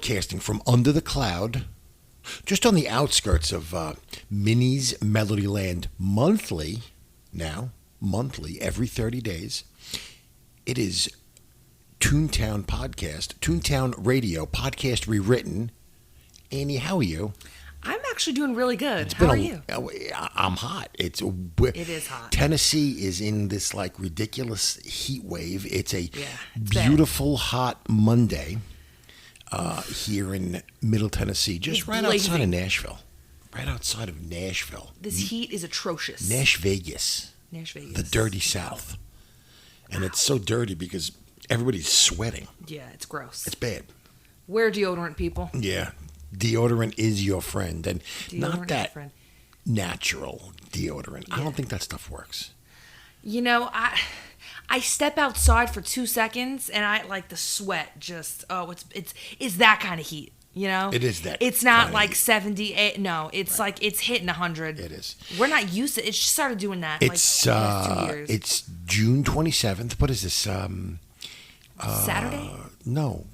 broadcasting from under the cloud, just on the outskirts of Minnie's Melodyland monthly, every 30 days. It is Toontown podcast, Toontown radio, podcast Rewritten. Annie, how are you? I'm actually doing really good. How are you? I'm hot. It is hot. Tennessee is in this like ridiculous heat wave. It's a it's beautiful hot Monday here in Middle Tennessee, just right outside of Nashville. Right outside of Nashville. This heat is atrocious. Nash Vegas. The dirty South. And it's so dirty because everybody's sweating. Yeah, it's gross. It's bad. Wear deodorant, people. Yeah. Deodorant is your friend, and not that friend. Natural deodorant. Yeah. I don't think that stuff works. You know, I step outside for 2 seconds, and I like the sweat. Just it's that kind of heat. You know, it is that. It's not like 78. No, it's right. Like it's hitting 100. It is. We're not used to it. It just started doing that. It's like the last 2 years. It's June 27th. What is this? Saturday? No,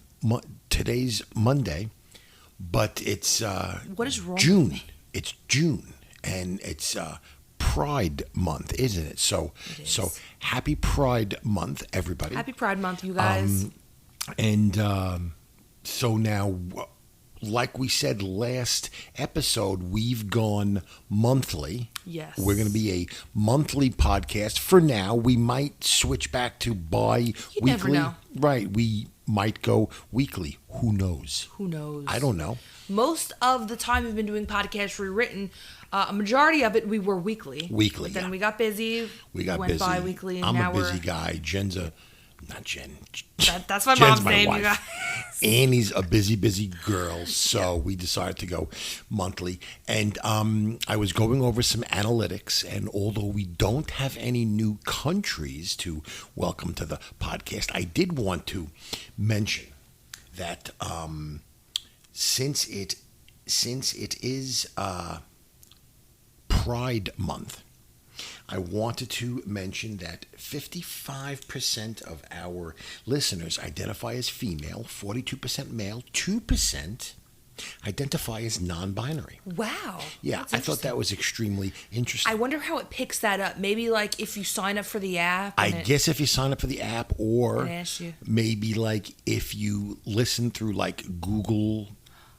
today's Monday. But it's what is wrong June. With me? It's June, and it's Pride Month, isn't it? So happy Pride Month, everybody. Happy Pride Month, you guys. So now, like we said last episode, we've gone monthly. Yes. We're going to be a monthly podcast. For now, we might switch back to bi-weekly. You never know. Right. We might go weekly. Who knows? I don't know. Most of the time we've been doing podcasts Rewritten. A majority of it we were weekly. But then we got busy. We went busy. Bi-weekly. And I'm now a busy guy. Jen's not Jen. That's my Jen's mom's name, wife. you guys. Annie's a busy girl, so we decided to go monthly. And I was going over some analytics, and although we don't have any new countries to welcome to the podcast, I did want to mention that since it is Pride Month, I wanted to mention that 55% of our listeners identify as female, 42% male, 2% identify as non-binary. Wow. Yeah, I thought that was extremely interesting. I wonder how it picks that up. Maybe like if you sign up for the app. I guess if you sign up for the app, or maybe like if you listen through like Google,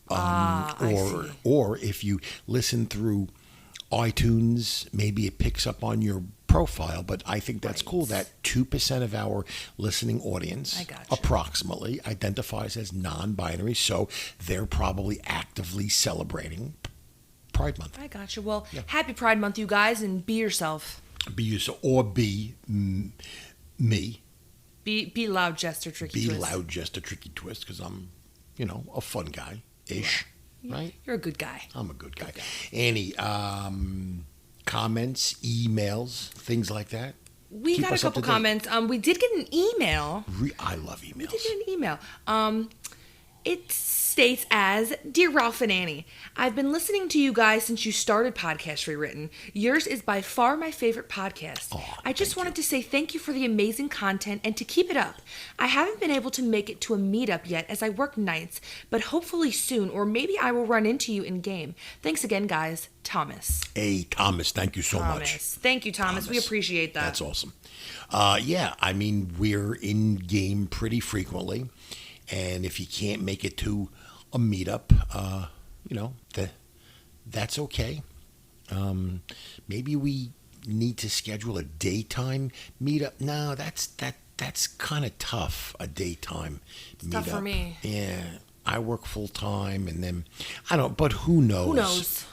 or if you listen through iTunes, maybe it picks up on your profile. But I think that's cool that 2% of our listening audience approximately identifies as non-binary, so they're probably actively celebrating Pride Month. I got you. Well, happy Pride Month, you guys, and be yourself. Be yourself, or be me. Be loud, jester, tricky twist. Be loud, jester, tricky twist, because I'm, a fun guy-ish. Yeah. Right? You're a good guy. I'm a good guy. Annie, comments, emails, things like that? We got a couple comments. We did get an email. I love emails. We did get an email. It states as, Dear Ralph and Annie, I've been listening to you guys since you started Podcast Rewritten. Yours is by far my favorite podcast. I just wanted to say thank you for the amazing content and to keep it up. I haven't been able to make it to a meetup yet as I work nights, but hopefully soon, or maybe I will run into you in game. Thanks again, guys. Thomas. Hey, Thomas, thank you so much. Thank you, Thomas. We appreciate that. That's awesome. We're in game pretty frequently. And if you can't make it to a meetup, that's okay. Maybe we need to schedule a daytime meetup. No, that's kind of tough. A daytime meetup. Tough for me. Yeah, I work full time, and then I don't. But who knows?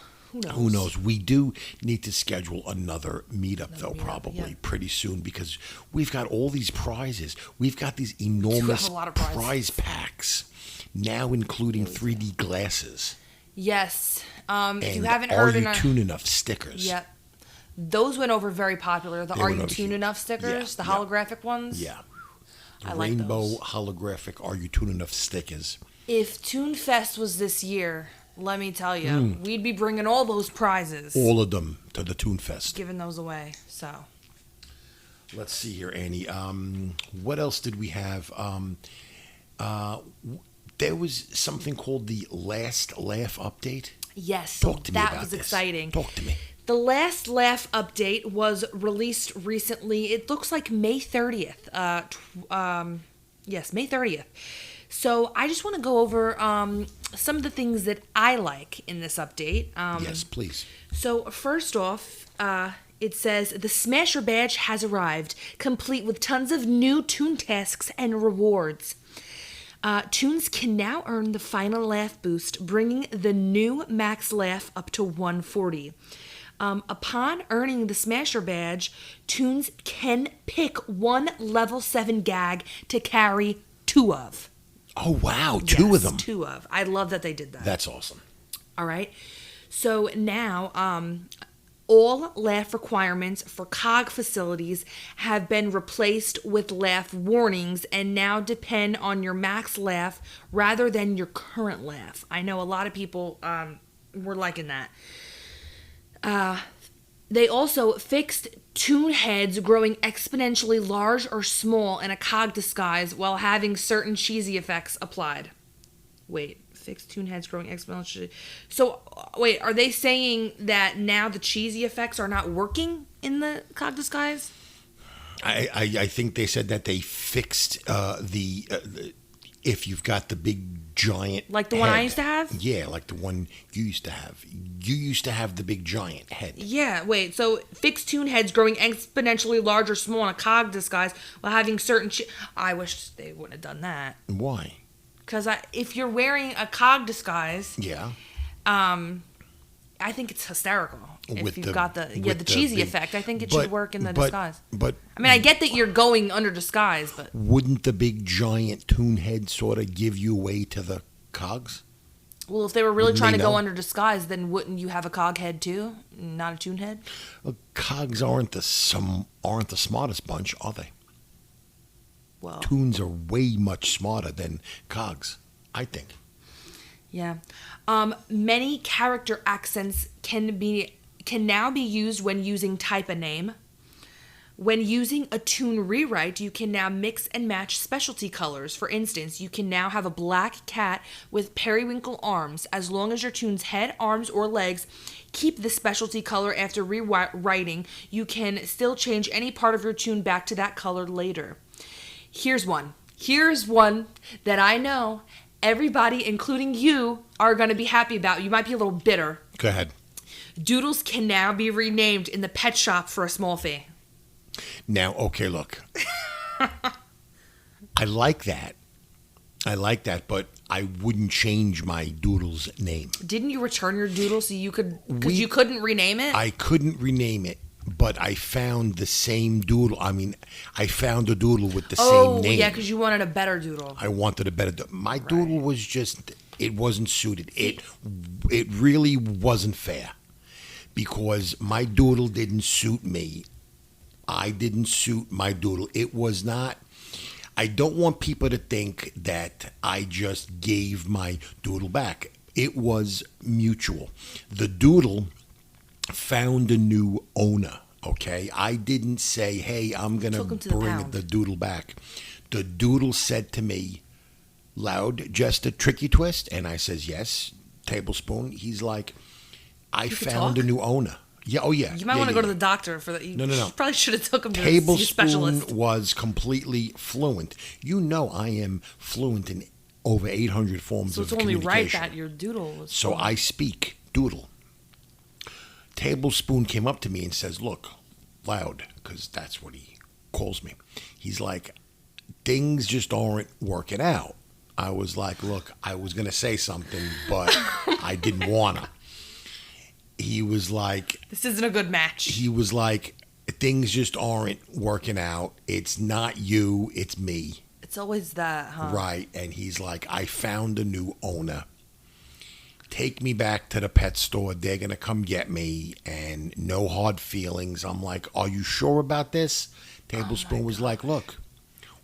Who knows? We do need to schedule another meetup, probably pretty soon, because we've got all these prizes. We've got these enormous prize packs, now including 3D glasses. Yes. If you and haven't heard... Are You Toon Enough stickers. Yep. Those went over very popular. The Are You Toon Enough stickers, the holographic ones. Yeah. I Rainbow like those. Holographic Are You Toon Enough stickers. If Toon Fest was this year... Let me tell you, we'd be bringing all those prizes. All of them to the Toon Fest. Giving those away, so. Let's see here, Annie. What else did we have? There was something called the Last Laugh update. Yes, so Talk to me that about was this. exciting. Talk to me. The Last Laugh update was released recently. It looks like May 30th. Yes, May 30th. So I just want to go over some of the things that I like in this update. Yes, please. So first off, it says the Smasher badge has arrived, complete with tons of new Toon tasks and rewards. Toons can now earn the final laugh boost, bringing the new max laugh up to 140. Upon earning the Smasher badge, Toons can pick one level 7 gag to carry 2 of. Oh, wow. Two of them. 2 of. I love that they did that. That's awesome. All right. So now, all laugh requirements for COG facilities have been replaced with laugh warnings and now depend on your max laugh rather than your current laugh. I know a lot of people were liking that. They also fixed Toon heads growing exponentially large or small in a COG disguise while having certain cheesy effects applied. Wait. Fixed Toon heads growing exponentially. So, wait, are they saying that now the cheesy effects are not working in the COG disguise? I think they said that they fixed if you've got the big giant Like the one I head. used to have? Yeah, like the one you used to have. You used to have the big giant head. Yeah, wait, so fixed Toon heads growing exponentially large or small in a COG disguise while having certain... I wish they wouldn't have done that. Why? Because if you're wearing a COG disguise... Yeah. I think it's hysterical. With If you've the- got the with cheesy the- effect, I think it should work in the but- disguise. But I mean, I get that you're going under disguise, but wouldn't the big giant Toon head sort of give you away to the cogs? well, if they were really Wouldn't trying they to go know? under disguise, then wouldn't you have a COG head too, not a Toon head? Well, cogs aren't the smartest bunch, are they? Well, Toons are way much smarter than cogs, I think. yeah. Many character accents can now be used when using type a name. When using a Toon rewrite, you can now mix and match specialty colors. For instance, you can now have a black cat with periwinkle arms. As long as your Toon's head, arms, or legs keep the specialty color after rewriting, you can still change any part of your Toon back to that color later. Here's one that I know everybody, including you, are going to be happy about. You might be a little bitter. Go ahead. Doodles can now be renamed in the pet shop for a small fee. Now, okay, look. I like that, but I wouldn't change my doodle's name. Didn't you return your doodle so you could, because you couldn't rename it? I couldn't rename it, but I found the same doodle. I mean, I found a doodle with the same name. Yeah, because you wanted a better doodle. I wanted a better doodle. My doodle was just, it wasn't suited. It really wasn't fair because my doodle didn't suit me. I didn't suit my doodle. It was not. I don't want people to think that I just gave my doodle back. It was mutual. The doodle found a new owner, okay? I didn't say, hey, I'm going to bring the doodle back. The doodle said to me, loud, just a tricky twist? And I says, yes, tablespoon. He's like, I found a new owner. Yeah, oh yeah. You might want to go to the doctor for that. No. Probably should have took him to a specialist. Tablespoon was completely fluent. You know I am fluent in over 800 forms of communication. So it's only right that your doodle was So I speak doodle. Tablespoon came up to me and says, look, loud, because that's what he calls me. He's like, things just aren't working out. I was like, look, I was going to say something, but I didn't want to. He was like... This isn't a good match. He was like, things just aren't working out. It's not you, it's me. It's always that, huh? Right. And he's like, I found a new owner. Take me back to the pet store. They're going to come get me. And no hard feelings. I'm like, are you sure about this? Tablespoon was like, look,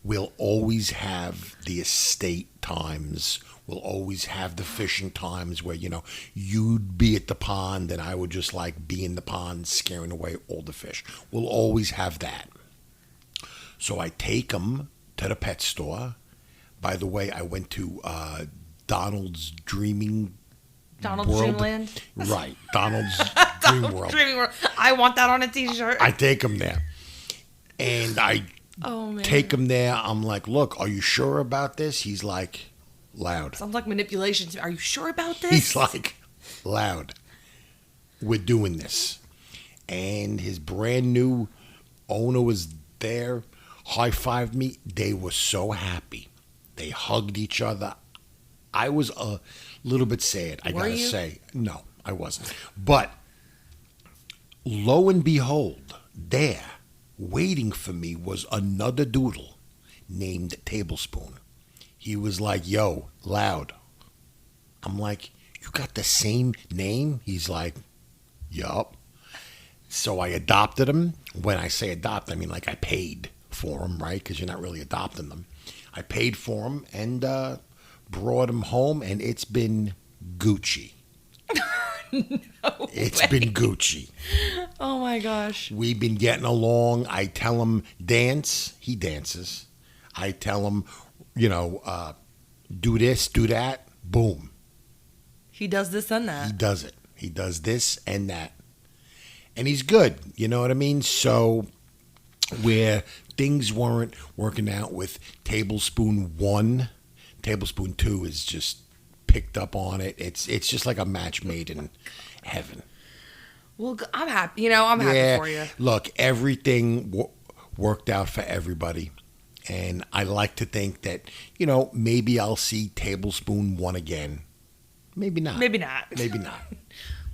we'll always have the estate times. We'll always have the fishing times where, you know, you'd be at the pond and I would just like be in the pond scaring away all the fish. We'll always have that. So I take him to the pet store. By the way, I went to Donald's Dreaming Donald's World. Dreamland. Right, Donald's Dream World. Dreaming World. I want that on a T-shirt. I take him there, and I Oh man. take him there. I'm like, look, are you sure about this? He's like, loud. Sounds like manipulation. Are you sure about this? He's like, loud. We're doing this. And his brand new owner was there, high-fived me. They were so happy. They hugged each other. I was a little bit sad, I gotta say. No, I wasn't. But lo and behold, there, waiting for me was another doodle named Tablespoon. He was like, yo, loud. I'm like, you got the same name? He's like, yup. So I adopted him. When I say adopt, I mean like I paid for him, right? Because you're not really adopting them. I paid for him and brought him home, and it's been Gucci. It's been Gucci. Oh my gosh. We've been getting along. I tell him dance, he dances. I tell him, do this, do that, boom. He does this and that. He does it. He does this and that. And he's good, you know what I mean? So where things weren't working out with Tablespoon 1, Tablespoon 2 is just picked up on it. It's just like a match made in heaven. Well, I'm happy. I'm happy for you. Look, everything worked out for everybody. And I like to think that, maybe I'll see Tablespoon 1 again. Maybe not. Maybe not. Maybe not.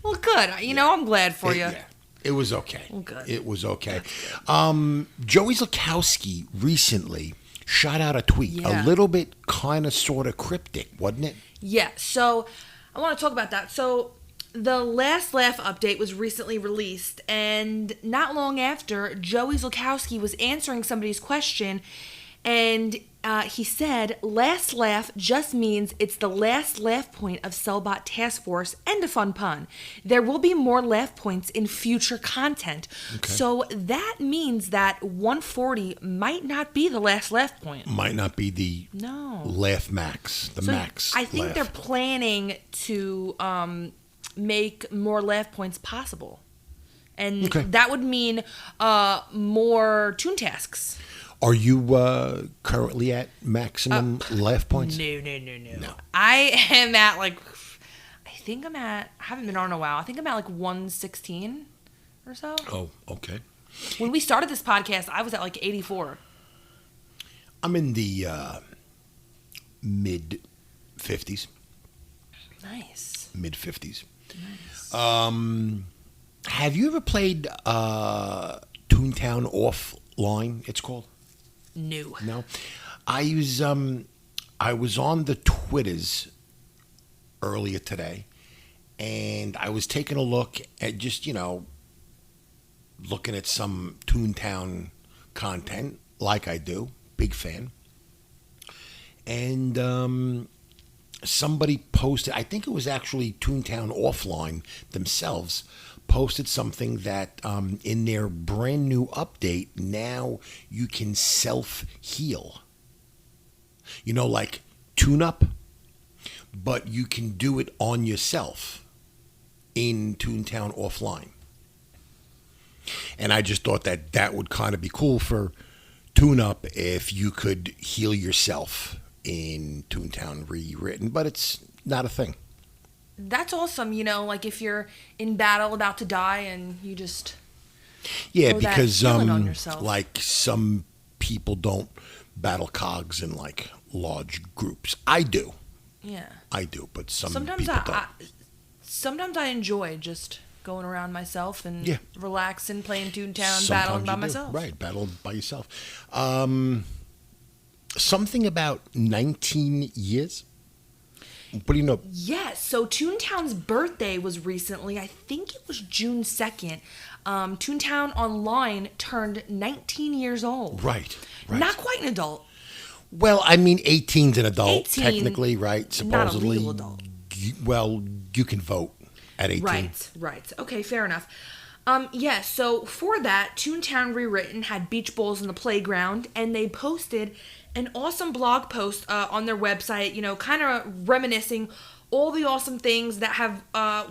Well, good. I'm glad for you. Yeah. It was okay. Well, good. It was okay. Joey Zlakowski recently shot out a tweet, a little bit kind of sort of cryptic, wasn't it? Yeah, so I want to talk about that. So the last Laugh update was recently released, and not long after, Joey Zlakowski was answering somebody's question, and he said, last laugh just means it's the last laugh point of Cellbot Task Force, and a fun pun. There will be more laugh points in future content. Okay. So that means that 140 might not be the last laugh point. Might not be the laugh max, max I think laugh. they're planning to make more laugh points possible. And that would mean more toon tasks. Are you currently at maximum laugh points? No. I am at I haven't been on in a while. I think I'm at 116 or so. Oh, okay. When we started this podcast, I was at 84. I'm in the mid 50s. Nice. Mid 50s. Nice. Have you ever played Toontown offline, it's called? No. I was on the Twitters earlier today, and I was taking a look at just, looking at some Toontown content, like I do, big fan. And somebody posted, I think it was actually Toontown offline themselves, posted something that in their brand new update, now you can self-heal. Like tune up, but you can do it on yourself in Toontown offline. And I just thought that would kind of be cool for Tune Up if you could heal yourself in Toontown Rewritten, but it's not a thing. That's awesome, if you're in battle about to die and you just because on yourself. Some people don't battle cogs in large groups. I do. Yeah. I do, but sometimes people don't. Sometimes I enjoy just going around myself and relaxing, playing Toontown, battling by myself. Right, battle by yourself. Something about 19 years. What do you know? Yes, so Toontown's birthday was recently. I think it was June 2nd. Toontown Online turned 19 years old. Right. Not quite an adult. Well, I mean, 18's an adult, 18, technically, right? Supposedly. Not a legal adult. You can vote at 18. Right. Okay, fair enough. Yeah, so for that, Toontown Rewritten had beach bowls in the playground, and they posted an awesome blog post on their website, kind of reminiscing all the awesome things that have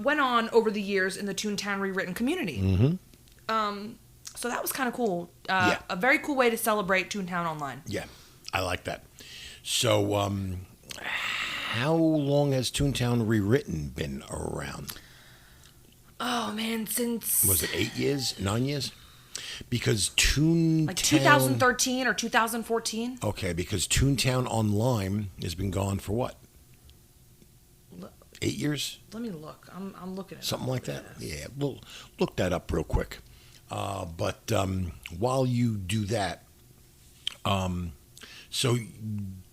went on over the years in the Toontown Rewritten community. Mm-hmm. So that was kind of cool. Yeah. A very cool way to celebrate Toontown Online. Yeah, I like that. So, how long has Toontown Rewritten been around? Oh, man, since... Was it 8 years? 9 years? Because Toontown... Like 2013 or 2014? Okay, because Toontown Online has been gone for what? 8 years? Let me look. I'm looking at Something like that? Yeah, we'll look that up real quick. But while you do that, so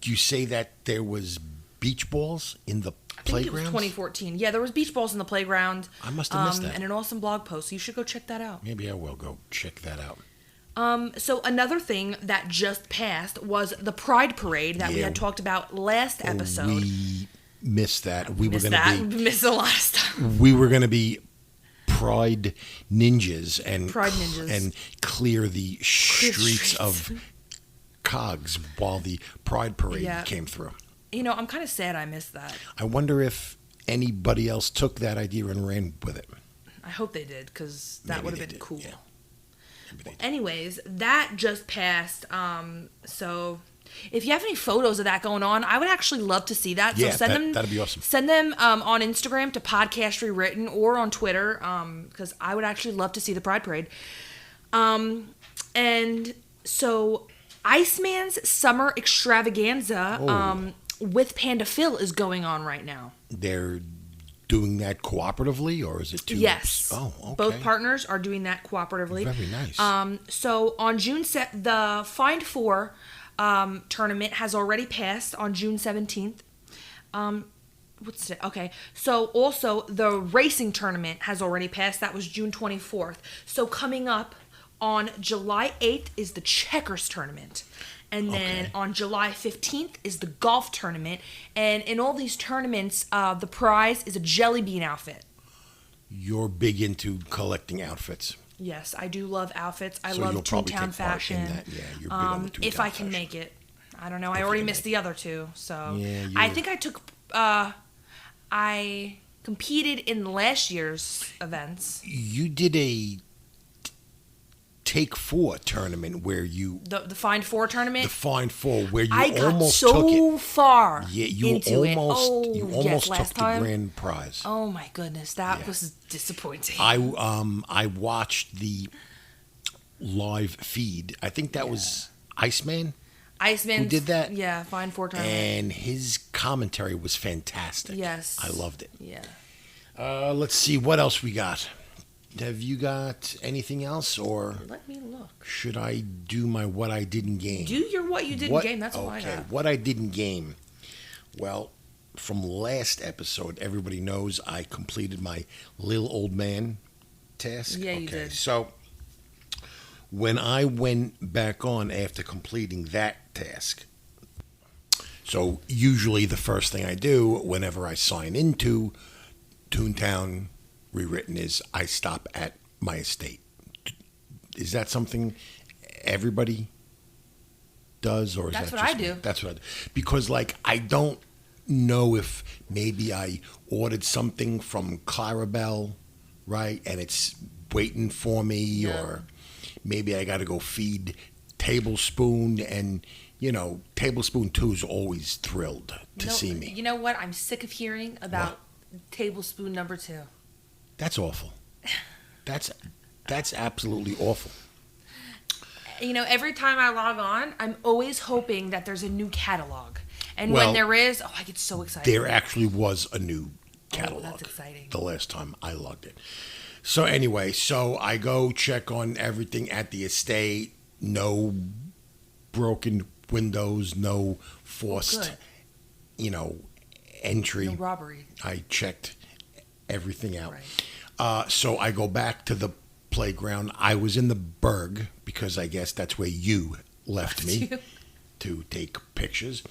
you say that there was beach balls in the I think it was playground? 2014. Yeah, there was beach balls in the playground. I must have missed that. And an awesome blog post. So you should go check that out. Maybe I will go check that out. So another thing that just passed was the Pride Parade that we Yeah. had talked about last episode. We missed that. We missed were that. going to be... Missed a lot of stuff. We were going to be Pride Ninjas and clear the streets of Cogs while the Pride Parade came through. I'm kind of sad I missed that. I wonder if anybody else took that idea and ran with it. I hope they did, because that would have been cool. Yeah. Anyways, that just passed. So if you have any photos of that going on, I would actually love to see that. Yeah, so that'd be awesome. Send them on Instagram to Podcast Rewritten or on Twitter, because I would actually love to see the Pride Parade. And so Iceman's Summer Extravaganza with Panda Phil is going on right now. They're doing that cooperatively, or is it two? Yes. Oh, okay. Both partners are doing that cooperatively. Very nice. So on the Find Four tournament has already passed on June 17th. What's it? Okay. So also the racing tournament has already passed. That was June 24th. So coming up on July 8th is the checkers tournament. And then on July 15th is the golf tournament. And in all these tournaments, the prize is a jelly bean outfit. You're big into collecting outfits. Yes, I do love outfits. I So love you'll probably Toontown take part in fashion. that. Yeah, you're big on the Toontown if I can fashion. make it. I don't know. I If already you can missed make the other two. So Yeah, I think I took... I competed in last year's events. You did a Take Four tournament where you... The Find Four tournament? The Find Four, where you I got almost took so it. far Yeah, you into almost, it. Oh, you yes, almost took last the time. grand prize. Oh my goodness, that Yeah. was disappointing. I watched the live feed. I think that was Iceman, Iceman who did that? Yeah, Find Four tournament. and his commentary was fantastic. Yes. I loved it. Yeah. Let's see what else we got. Have you got anything else, or Let me look. should I do my what I didn't game? Do your what you didn't game. That's all I Okay, got. what I didn't game. Well, from last episode, everybody knows I completed my little old man task. Yeah, you did. So when I went back on after completing that task, so usually the first thing I do whenever I sign into Toontown Rewritten is I stop at my estate. Is that something everybody does, or is That's that what just I me? do. That's what I do. Because I don't know if maybe I ordered something from Clarabelle, right, and it's waiting for me, Yeah. or maybe I got to go feed Tablespoon, and Tablespoon 2 is always thrilled to see me. You know what? I'm sick of hearing about Tablespoon number 2. That's awful. That's absolutely awful. Every time I log on, I'm always hoping that there's a new catalog. And Well, when there is, I get so excited. There actually was a new catalog. that's exciting. The last time I logged it. So anyway, I go check on everything at the estate. No broken windows, no forced, entry. No robbery. I checked everything out. Right. So I go back to the playground. I was in the Berg because I guess that's where you left me to take pictures.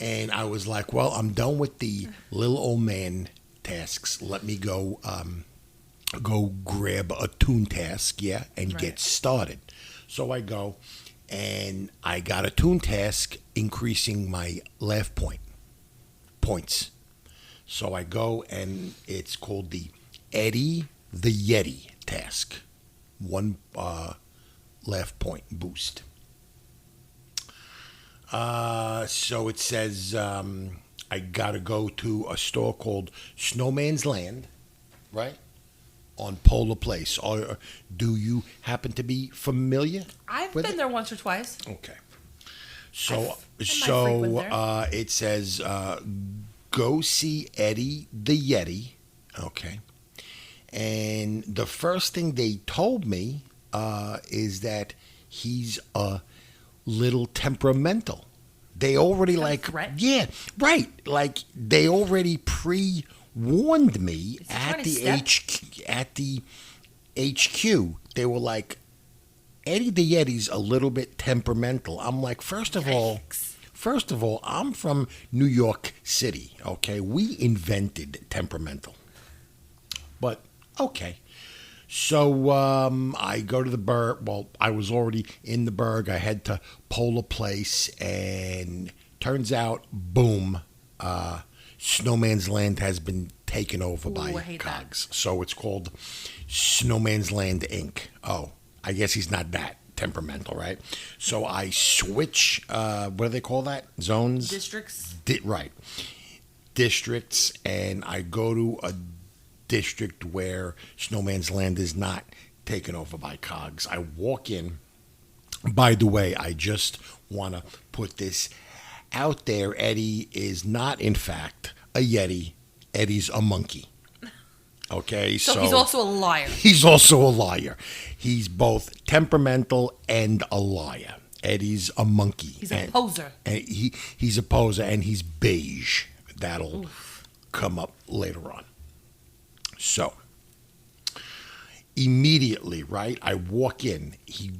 And I was like, well, I'm done with the little old man tasks. Let me go go grab a Toontask, yeah, and Right. get started. So I go and I got a Toontask increasing my laugh points. So I go and it's called the Eddie the Yeti task. One laugh point boost. So it says I gotta go to a store called Snowman's Land, right? On Polar Place. Or do you happen to be familiar I've with been it? there once or twice. Okay. So I might frequent there. it says go see Eddie the Yeti. Okay. And the first thing they told me is that he's a little temperamental. They already threat? yeah, right. Like they already pre-warned me Is he trying to at the HQ. They were like, Eddie the Yeti's a little bit temperamental. I'm like, first of all, I'm from New York City. Okay, we invented temperamental, but okay. So I go to the Berg. Well, I was already in the Berg. I head to Polar Place, and turns out, boom, Snowman's Land has been taken over by I hate that. Cogs. So it's called Snowman's Land Inc. Oh, I guess he's not that temperamental, right? So I switch. What do they call that? Zones? Districts. Right. Districts, and I go to a district where Snowman's Land is not taken over by Cogs. I walk in. By the way, I just want to put this out there. Eddie is not, in fact, a Yeti. Eddie's a monkey. Okay, So he's also a liar. He's also a liar. He's both temperamental and a liar. Eddie's a monkey. He's a poser. And he's a poser, and he's beige. That'll come up later on. So, immediately, right, I walk in. He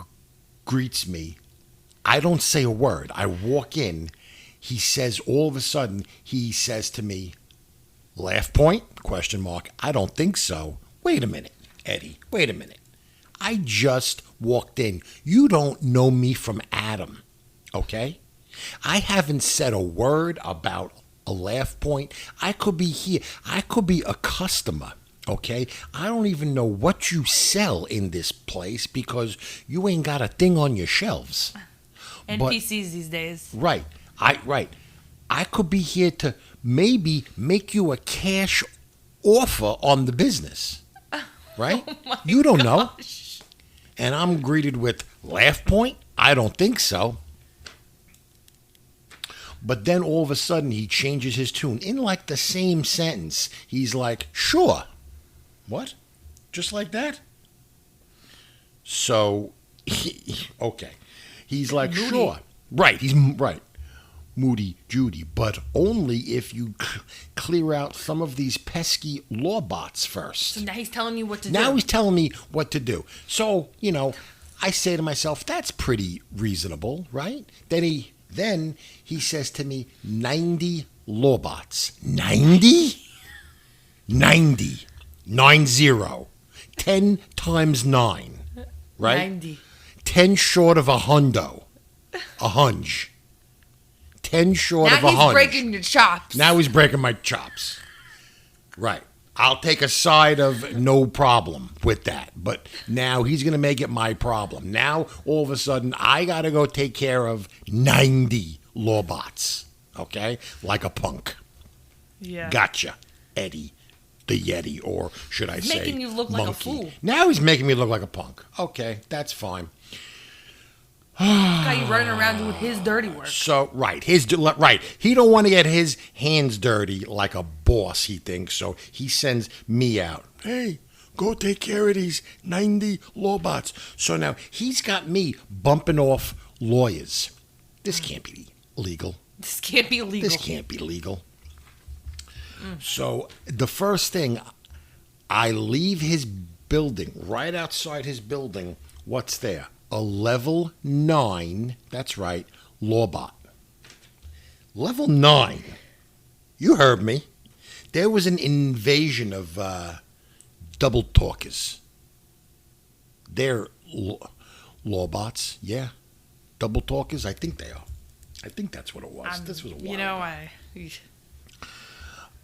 greets me. I don't say a word. I walk in. He says, all of a sudden, he says to me, laugh point? Question mark. I don't think so. Wait a minute, Eddie. Wait a minute. I just walked in. You don't know me from Adam, okay? I haven't said a word about a laugh point. I could be here. I could be a customer, okay? I don't even know what you sell in this place because you ain't got a thing on your shelves. And But- PCs these days. Right. I could be here to maybe make you a cash offer on the business. Right? You don't know. And I'm greeted with laugh point? I don't think so. But then all of a sudden he changes his tune in like the same sentence. He's like, sure. What? Just like that? So, okay. He's like, Moody. sure. Right. He's right. Moody Judy, but only if you clear out some of these pesky law bots first. So now he's telling you what to do. Now he's telling me what to do. So, I say to myself, that's pretty reasonable, right? Then he says to me, 90 law bots. 90? 90. 90. 10 times 9. Right? 90. 10 short of a hundo. A hunch. 10 short of a Now he's hunch. breaking your chops. Now he's breaking my chops. Right. I'll take a side of no problem with that. But now he's going to make it my problem. Now, all of a sudden, I got to go take care of 90 lawbots. Okay? Like a punk. Yeah. Gotcha, Eddie the Yeti. Or should I say making you look like a monkey. fool. Now he's making me look like a punk. Okay, that's fine. Got you running around doing his dirty work. So right, he don't want to get his hands dirty like a boss. He thinks so. He sends me out. Hey, go take care of these 90 lawbots. So now he's got me bumping off lawyers. This can't be legal. This can't be illegal. This can't be legal. So the first thing, I leave his building. Right outside his building, what's there? A level 9, that's right, lawbot. Level 9. You heard me. There was an invasion of double talkers. They're law bots, yeah. Double talkers, I think they are. I think that's what it was. This was a while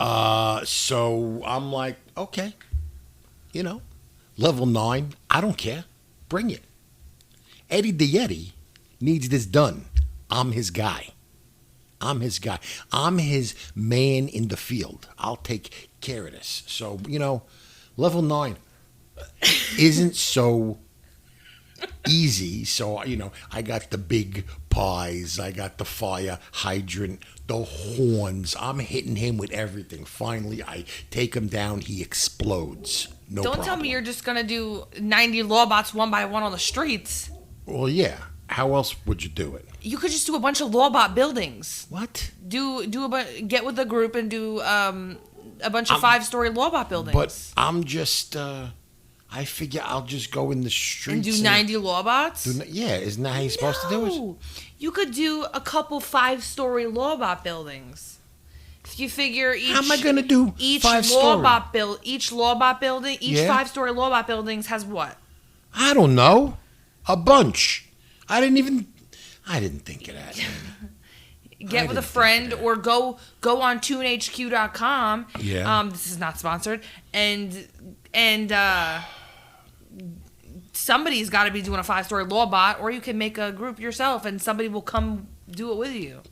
ago. So I'm like, okay, level 9, I don't care. Bring it. Eddie the Yeti needs this done. I'm his guy. I'm his man in the field. I'll take care of this. So, level 9 isn't so easy. So, I got the big pies. I got the fire hydrant, the horns. I'm hitting him with everything. Finally, I take him down. He explodes. No problem. Don't tell me you're just going to do 90 lawbots one by one on the streets. Well, yeah. How else would you do it? You could just do a bunch of lawbot buildings. What? Get with a group and do a bunch of 5-story lawbot buildings. But I'm just, I figure I'll just go in the streets. And do 90 lawbots? Yeah, isn't that how you're supposed to do it? You could do a couple 5-story lawbot buildings. If you figure each... How am I going to do each 5-story? Each lawbot building, each 5-story lawbot buildings has what? I don't know. A bunch. I didn't think of that. Get with a friend or go on toonhq.com. Yeah. This is not sponsored. And somebody's got to be doing a 5-story lawbot, or you can make a group yourself and somebody will come do it with you.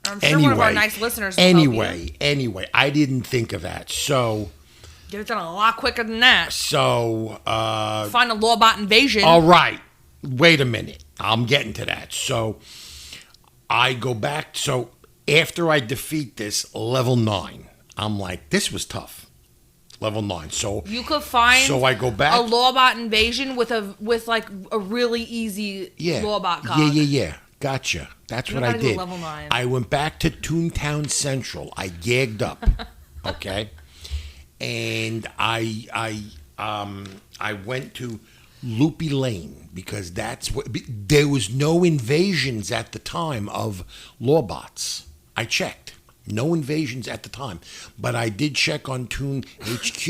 I'm sure one of our nice listeners will help you. Anyway, I didn't think of that. So get it done a lot quicker than that. So find a lawbot invasion. All right. Wait a minute. I'm getting to that. So I go back. So after I defeat this level 9, I'm like, this was tough. Level 9. So you could find. So I go back. A lawbot invasion with like a really easy lawbot cog. Yeah. Gotcha. That's what I did. Level 9. I went back to Toontown Central. I gagged up. Okay. And I went to Loopy Lane because that's what there was no invasions at the time of lawbots. I checked. No invasions at the time. But I did check on Toon HQ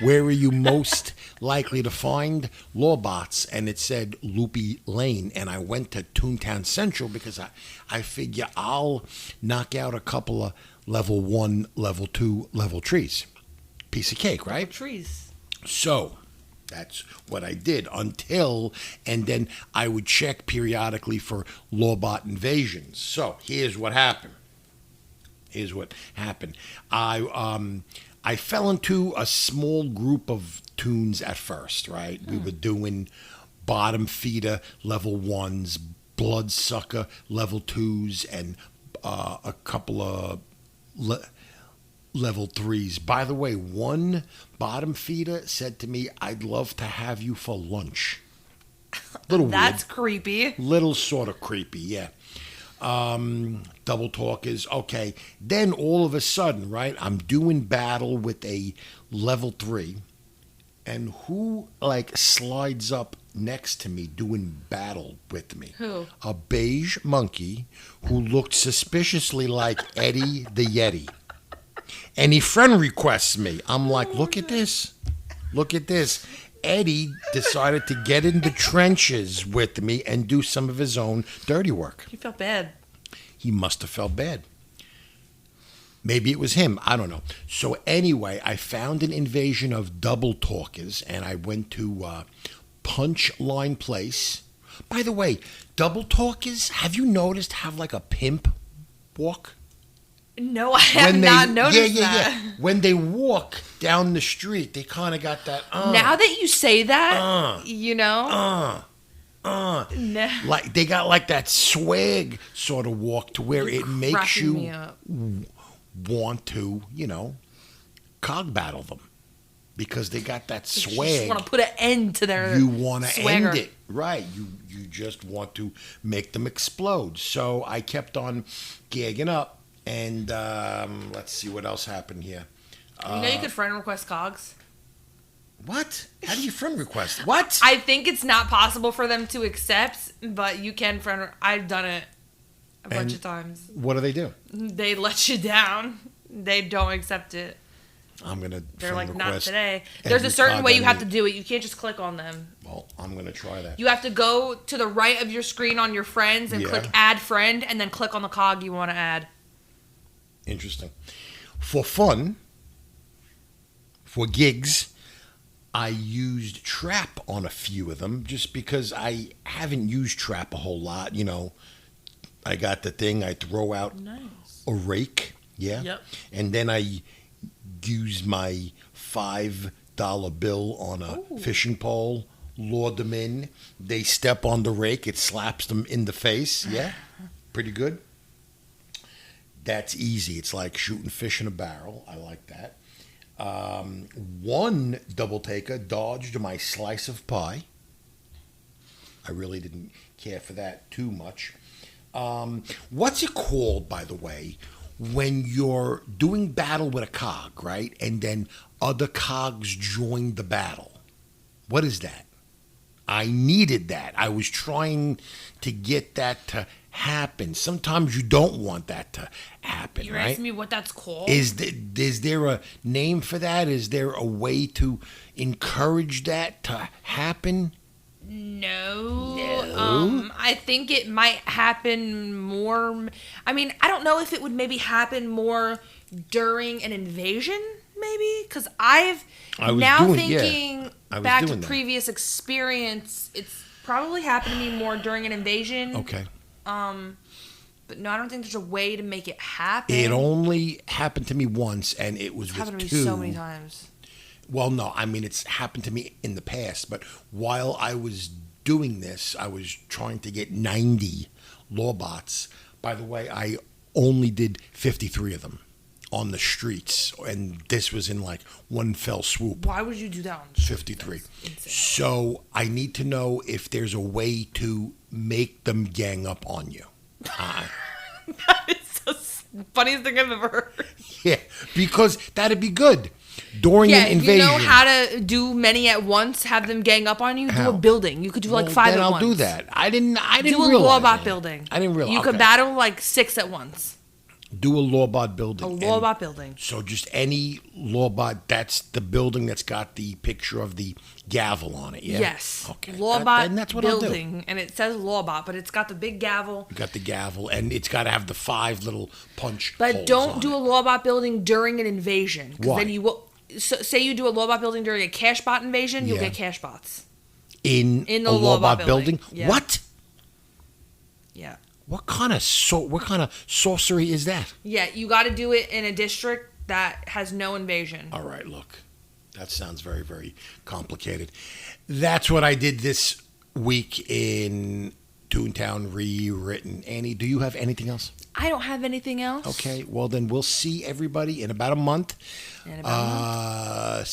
where are you most likely to find lawbots, and it said Loopy Lane, and I went to Toontown Central because I figure I'll knock out a couple of level 1, level 2, level trees. Piece of cake, right? Trees. So that's what I did and then I would check periodically for lawbot invasions. So here's what happened. I fell into a small group of toons at first, right? We were doing bottom feeder level 1s, bloodsucker level 2s, and a couple of level 3s. By the way, one bottom feeder said to me, "I'd love to have you for lunch." Little That's weird. creepy. Little sort of creepy, yeah. Double talkers. Okay. Then all of a sudden, right, I'm doing battle with a level 3. And who, slides up next to me doing battle with me? Who? A beige monkey who looked suspiciously like Eddie the Yeti. And he friend requests me. I'm like, look at this. Look at this. Eddie decided to get in the trenches with me and do some of his own dirty work. He felt bad. He must have felt bad. Maybe it was him. I don't know. So anyway, I found an invasion of double talkers, and I went to Punchline Place. By the way, double talkers, have you noticed, have like a pimp walk? No, I have not noticed that. Yeah. When they walk down the street, they kind of got that. Now that you say that, No. Like they got like that swag sort of walk to where it makes you want to, cog battle them because they got that swag. You just want to put an end to their You want to swagger. end it, right? You just want to make them explode. So I kept on gagging up, and let's see what else happened here. You could friend request cogs. What? How do you friend request? What? I think it's not possible for them to accept, but you can friend. I've done it a bunch of times. What do they do? They let you down. They don't accept it. I'm going to They're like, not request today. There's a every certain card way I you have to need. do it. You can't just click on them. Well, I'm going to try that. You have to go to the right of your screen on your friends and Yeah. click add friend and then click on the cog you want to add. Interesting. For fun, for gigs, I used Trap on a few of them just because I haven't used Trap a whole lot. You know, I got the thing, I throw out Nice. a rake, yeah? Yep. And then I use my $5 bill on a Ooh. fishing pole, lure them in. They step on the rake, it slaps them in the face, yeah? Pretty good. That's easy. It's like shooting fish in a barrel. I like that. One double taker dodged my slice of pie. I really didn't care for that too much. What's it called, by the way, when you're doing battle with a cog, right? And then other cogs join the battle. What is that? I needed that. I was trying to get that to happen. Sometimes you don't want that to happen, You're right? asking me what that's called? Is there a name for that? Is there a way to encourage that to happen? No. No? I think it might happen more. I mean, I don't know if it would maybe happen more during an invasion, maybe? Because I was thinking I was back to doing that. previous experience, it's probably happened to me more during an invasion. Okay. But no, I don't think there's a way to make it happen. It only happened to me once, and it was It's with happened to two. me so many times. Well, no, I mean, it's happened to me in the past, but while I was doing this, I was trying to get 90 lawbots. By the way, I only did 53 of them on the streets, and this was in like one fell swoop. Why would you do that? 53. That's insane. So I need to know if there's a way to make them gang up on you. That is the funniest thing I've ever heard. Yeah, because that'd be good. During Yeah, an if invasion. you know how to do many at once, have them gang up on you, How? do a building. You could do like Well, 5 then at I'll once. do that. I didn't Do a realize lawbot that. building. I didn't realize. You could okay. battle like 6 at once. Do a lawbot building. A And lawbot building. So just any lawbot, that's the building that's got the picture of the gavel on it, yeah? Yes. Okay. Lawbot and that's what I'll do. building. And it says lawbot, but it's got the big gavel. You got the gavel, and it's got to have the 5 little punch But holes don't on do it. a lawbot building during an invasion. Because Why? then you will. So, say you do a lawbot building during a cash bot invasion, you'll Yeah. get cash bots. In the a lawbot lawbot building. building? Yeah. What? Yeah. What kind of sorcery is that? Yeah, you got to do it in a district that has no invasion. All right, look. That sounds very, very complicated. That's what I did this week in Toontown Rewritten. Annie, do you have anything else? I don't have anything else. Okay, well then we'll see everybody in about a month. And about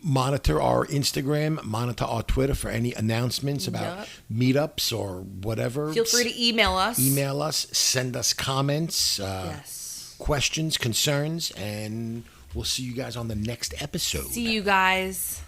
Monitor our Instagram, monitor our Twitter for any announcements about Yup. meetups or whatever. feel free to email us. Email us, send us comments, Yes. questions, concerns, and we'll see you guys on the next episode. See you guys.